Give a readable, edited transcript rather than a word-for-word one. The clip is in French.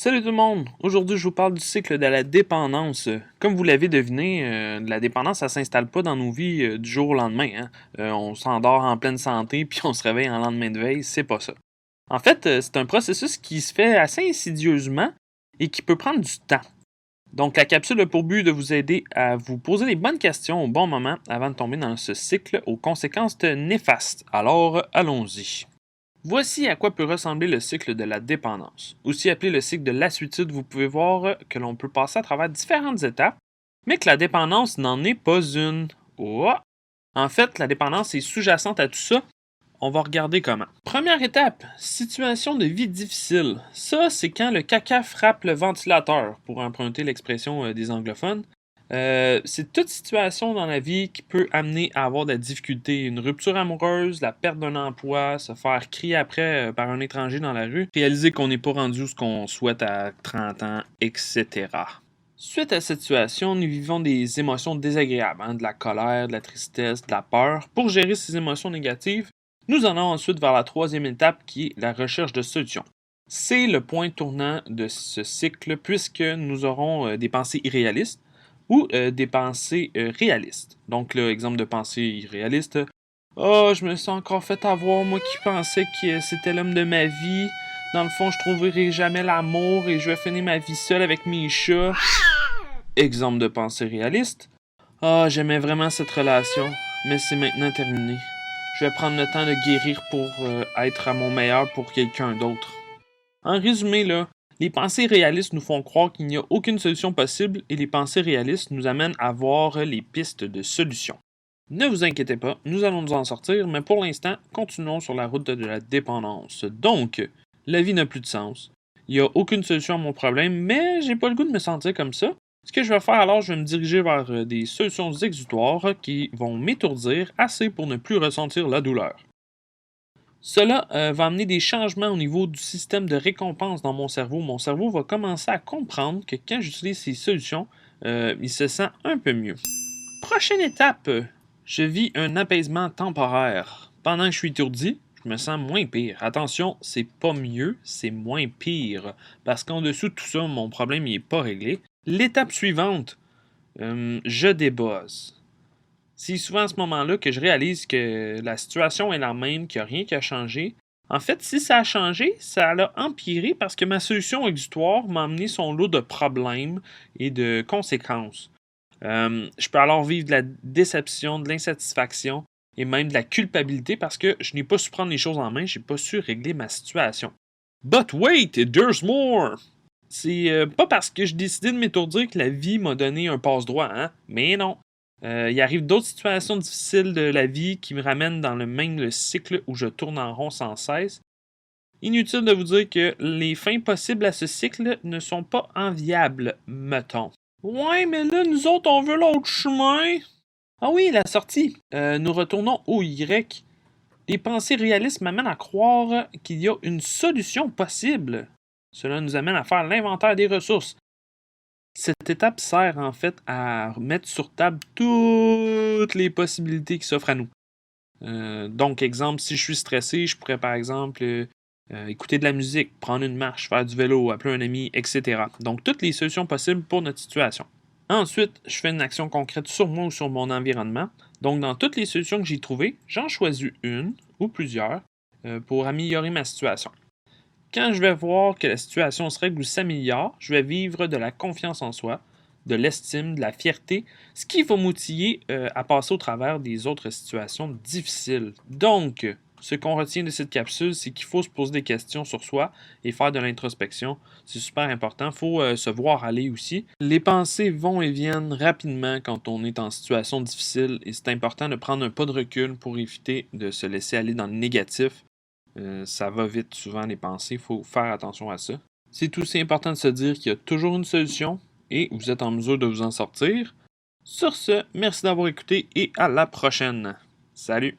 Salut tout le monde! Aujourd'hui, je vous parle du cycle de la dépendance. Comme vous l'avez deviné, la dépendance, ça s'installe pas dans nos vies du jour au lendemain, hein. On s'endort en pleine santé puis on se réveille en lendemain de veille, c'est pas ça. En fait, c'est un processus qui se fait assez insidieusement et qui peut prendre du temps. Donc, la capsule a pour but de vous aider à vous poser les bonnes questions au bon moment avant de tomber dans ce cycle aux conséquences néfastes. Alors, allons-y. Voici à quoi peut ressembler le cycle de la dépendance. Aussi appelé le cycle de lassitude, vous pouvez voir que l'on peut passer à travers différentes étapes, mais que la dépendance n'en est pas une. Oh! En fait, la dépendance est sous-jacente à tout ça. On va regarder comment. Première étape, situation de vie difficile. Ça, c'est quand le caca frappe le ventilateur, pour emprunter l'expression des anglophones. C'est toute situation dans la vie qui peut amener à avoir de la difficulté. Une rupture amoureuse, la perte d'un emploi, se faire crier après par un étranger dans la rue, réaliser qu'on n'est pas rendu où ce qu'on souhaite à 30 ans, etc. Suite à cette situation, nous vivons des émotions désagréables, de la colère, de la tristesse, de la peur. Pour gérer ces émotions négatives, nous allons ensuite vers la troisième étape qui est la recherche de solutions. C'est le point tournant de ce cycle puisque nous aurons des pensées irréalistes ou des pensées réalistes. Donc, là, exemple de pensée irréaliste. Oh, je me suis encore fait avoir, moi qui pensais que c'était l'homme de ma vie. Dans le fond, je trouverai jamais l'amour et je vais finir ma vie seule avec mes chats. Exemple de pensée réaliste. Ah, j'aimais vraiment cette relation, mais c'est maintenant terminé. Je vais prendre le temps de guérir pour être à mon meilleur pour quelqu'un d'autre. En résumé, là, les pensées réalistes nous font croire qu'il n'y a aucune solution possible et les pensées réalistes nous amènent à voir les pistes de solutions. Ne vous inquiétez pas, nous allons nous en sortir, mais pour l'instant, continuons sur la route de la dépendance. Donc, la vie n'a plus de sens. Il n'y a aucune solution à mon problème, mais j'ai pas le goût de me sentir comme ça. Ce que je vais faire alors, je vais me diriger vers des solutions exutoires qui vont m'étourdir assez pour ne plus ressentir la douleur. Cela va amener des changements au niveau du système de récompense dans mon cerveau. Mon cerveau va commencer à comprendre que quand j'utilise ces solutions, il se sent un peu mieux. Prochaine étape, je vis un apaisement temporaire. Pendant que je suis étourdi, je me sens moins pire. Attention, c'est pas mieux, c'est moins pire. Parce qu'en dessous de tout ça, mon problème n'est pas réglé. L'étape suivante, je débuzz. C'est souvent à ce moment-là que je réalise que la situation est la même, qu'il n'y a rien qui a changé. En fait, si ça a changé, ça a empiré parce que ma solution exutoire m'a amené son lot de problèmes et de conséquences. Je peux alors vivre de la déception, de l'insatisfaction et même de la culpabilité parce que je n'ai pas su prendre les choses en main, je n'ai pas su régler ma situation. But wait, there's more! C'est pas parce que je décidé de m'étourdir que la vie m'a donné un passe-droit, hein? Mais non. Il arrive d'autres situations difficiles de la vie qui me ramènent dans le cycle où je tourne en rond sans cesse. Inutile de vous dire que les fins possibles à ce cycle ne sont pas enviables, mettons. Ouais, mais là, nous autres, on veut l'autre chemin. Ah oui, la sortie. Nous retournons au Y. Les pensées réalistes m'amènent à croire qu'il y a une solution possible. Cela nous amène à faire l'inventaire des ressources. Cette étape sert en fait à mettre sur table toutes les possibilités qui s'offrent à nous. Donc, exemple, si je suis stressé, je pourrais par exemple écouter de la musique, prendre une marche, faire du vélo, appeler un ami, etc. Donc, toutes les solutions possibles pour notre situation. Ensuite, je fais une action concrète sur moi ou sur mon environnement. Donc, dans toutes les solutions que j'ai trouvées, j'en choisis une ou plusieurs pour améliorer ma situation. Quand je vais voir que la situation se règle ou s'améliore, je vais vivre de la confiance en soi, de l'estime, de la fierté, ce qui va m'outiller à passer au travers des autres situations difficiles. Donc, ce qu'on retient de cette capsule, c'est qu'il faut se poser des questions sur soi et faire de l'introspection. C'est super important. Il faut se voir aller aussi. Les pensées vont et viennent rapidement quand on est en situation difficile et c'est important de prendre un pas de recul pour éviter de se laisser aller dans le négatif. Ça va vite souvent les pensées, il faut faire attention à ça. C'est aussi important de se dire qu'il y a toujours une solution et vous êtes en mesure de vous en sortir. Sur ce, merci d'avoir écouté et à la prochaine. Salut!